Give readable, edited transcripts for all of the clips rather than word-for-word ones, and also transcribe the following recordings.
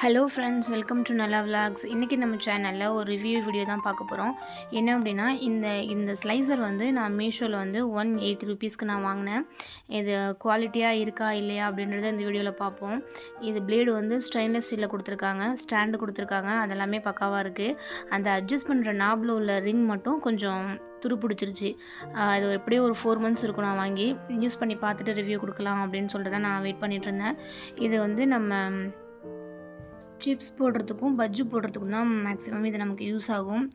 Hello friends, welcome to நல்லா vlogs. இன்றைக்கி நம்ம சேனலில் ஒரு ரிவ்யூ வீடியோ தான் பார்க்க போகிறோம். என்ன அப்படின்னா, இந்த ஸ்லைசர் வந்து நான் மீஷோவில் வந்து 180 ருபீஸ்க்கு நான் வாங்கினேன். இது குவாலிட்டியாக இருக்கா இல்லையா அப்படின்றத இந்த வீடியோவில் பார்ப்போம். இது பிளேடு வந்து ஸ்டெயின்லெஸ் ஸ்டீலில் கொடுத்துருக்காங்க, ஸ்டாண்டு கொடுத்துருக்காங்க, அதெல்லாமே பக்காவாக இருக்குது. அந்த அட்ஜஸ்ட் பண்ணுற நாபில் உள்ள ரிங் மட்டும் கொஞ்சம் துரு பிடிச்சிருச்சு. இது எப்படியும் ஒரு 4 மந்த்ஸ் இருக்கும் நான் வாங்கி. யூஸ் பண்ணி பார்த்துட்டு ரிவ்யூ கொடுக்கலாம் அப்படின்னு சொல்லிட்டு தான் நான் வெயிட் பண்ணிகிட்டு இருந்தேன். இது வந்து நம்ம சிப்ஸ் போடுறதுக்கும் பஜ்ஜி போடுறதுக்கும் தான் மேக்ஸிமம் இது நமக்கு யூஸ் ஆகும்.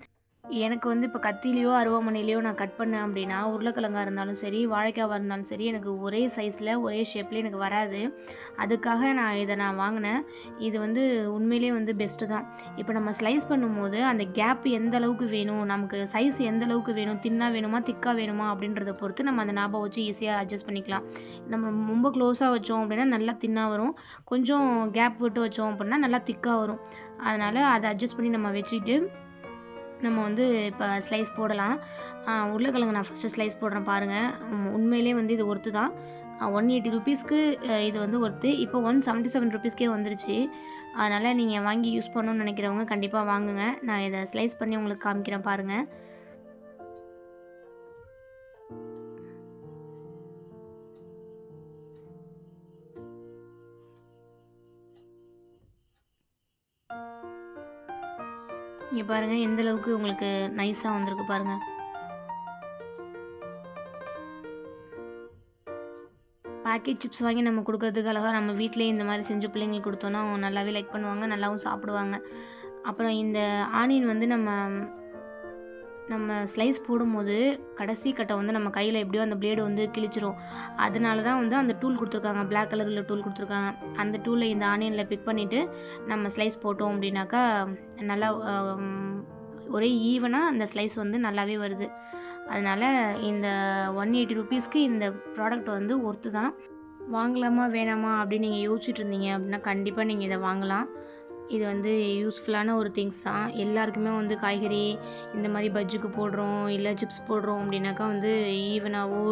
எனக்கு வந்து இப்போ கத்திலேயோ அருவாமனையிலையோ நான் கட் பண்ணேன் அப்படின்னா, உருளைக்கிழங்கா இருந்தாலும் சரி, வாழைக்காவாக இருந்தாலும் சரி, எனக்கு ஒரே சைஸில் ஒரே ஷேப்பில் எனக்கு வராது. அதுக்காக இதை நான் வாங்கினேன். இது வந்து உண்மையிலே வந்து பெஸ்ட்டு தான். இப்போ நம்ம ஸ்லைஸ் பண்ணும்போது அந்த கேப் எந்த அளவுக்கு வேணும், நமக்கு சைஸ் எந்த அளவுக்கு வேணும், தின்னாக வேணுமா திக்காக வேணுமா அப்படின்றத பொறுத்து நம்ம அந்த நாபை வச்சு ஈஸியாக அட்ஜஸ்ட் பண்ணிக்கலாம். நம்ம ரொம்ப க்ளோஸாக வச்சோம் அப்படின்னா நல்லா தின்னாக வரும், கொஞ்சம் கேப் விட்டு வச்சோம் அப்படின்னா நல்லா திக்காக வரும். அதனால் அதை அட்ஜஸ்ட் பண்ணி நம்ம வச்சுக்கிட்டு நம்ம வந்து இப்போ ஸ்லைஸ் போடலாம். உருளைக்கிழங்கு நான் ஃபஸ்ட்டு ஸ்லைஸ் போடுறேன் பாருங்கள். உண்மையிலே வந்து இது ஒர்த்து தான். 180 ருபீஸ்க்கு இது வந்து ஒர்த்து. இப்போ 177 ருபீஸ்க்கே வந்துருச்சு. அதனால் நீங்கள் வாங்கி யூஸ் பண்ணணும்னு நினைக்கிறவங்க கண்டிப்பாக வாங்குங்க. நான் இதை ஸ்லைஸ் பண்ணி உங்களுக்கு காமிக்கிறேன் பாருங்கள். இங்கே பாருங்கள் எந்த அளவுக்கு உங்களுக்கு நைஸாக வந்திருக்கு பாருங்கள். பேக்கெட் சிப்ஸ் வாங்கி நம்ம கொடுக்கறதுக்கு அழகாக நம்ம வீட்டிலேயே இந்த மாதிரி செஞ்சு பிள்ளைங்களுக்கு கொடுத்தோன்னா அவங்க நல்லாவே லைக் பண்ணுவாங்க, நல்லாவும் சாப்பிடுவாங்க. அப்புறம் இந்த ஆனியன் வந்து நம்ம ஸ்லைஸ் போடும்போது கடைசி கட்டை வந்து நம்ம கையில் எப்படியோ அந்த பிளேடு வந்து கிழிச்சிரும். அதனால தான் வந்து அந்த டூல் கொடுத்துருக்காங்க, பிளாக் கலரில் டூல் கொடுத்துருக்காங்க. அந்த டூலை இந்த ஆனியனில் பிக் பண்ணிவிட்டு நம்ம ஸ்லைஸ் போட்டோம் அப்படின்னாக்கா நல்லா ஒரே ஈவனாக அந்த ஸ்லைஸ் வந்து நல்லாவே வருது. அதனால் இந்த 180 ருபீஸ்க்கு இந்த ப்ராடக்ட் வந்து ஒர்த்து தான். வாங்கலாமா வேணாமா அப்படின்னு நீங்கள் யோசிச்சுட்டு இருந்தீங்க அப்படின்னா கண்டிப்பாக நீங்கள் இதை வாங்கலாம். இது வந்து யூஸ்ஃபுல்லான ஒரு திங்ஸ் தான். எல்லாருக்குமே வந்து காய்கறி இந்த மாதிரி பஜ்ஜுக்கு போடுறோம், இல்லை சிப்ஸ் போடுறோம் அப்படின்னாக்கா வந்து ஈவனாகவோ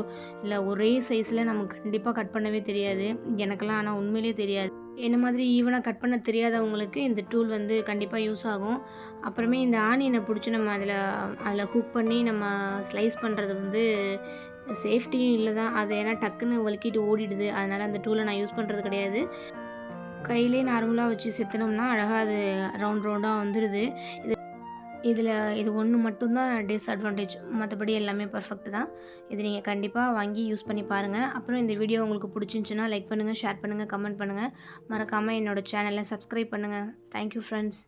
இல்லை ஒரே சைஸில் நமக்கு கண்டிப்பாக கட் பண்ணவே தெரியாது. எனக்கெல்லாம் ஆனால் உண்மையிலே தெரியாது. என்ன மாதிரி ஈவனாக கட் பண்ண தெரியாதவங்களுக்கு இந்த டூல் வந்து கண்டிப்பாக யூஸ் ஆகும். அப்புறமே இந்த ஆனியனை பிடிச்சி நம்ம அதில் ஹூக் பண்ணி நம்ம ஸ்லைஸ் பண்ணுறது வந்து சேஃப்டியும் இல்லை தான். அது ஏன்னா டக்குன்னு வலிக்கிட்டு ஓடிடுது. அதனால் அந்த டூலை நான் யூஸ் பண்ணுறது கிடையாது. கையிலே நார்மலாக வச்சு செத்துனோம்னா அழகாக அது ரவுண்டாக வந்துடுது. இது ஒன்று மட்டும்தான் டிஸ்அட்வான்டேஜ், மற்றபடி எல்லாமே பர்ஃபெக்ட் தான். இது நீங்கள் கண்டிப்பாக வாங்கி யூஸ் பண்ணி பாருங்கள். அப்புறம் இந்த வீடியோ உங்களுக்கு பிடிச்சிருந்துச்சுன்னா லைக் பண்ணுங்கள், ஷேர் பண்ணுங்கள், கமெண்ட் பண்ணுங்கள். மறக்காமல் என்னோடய சேனலை சப்ஸ்கிரைப் பண்ணுங்கள். Thank you friends.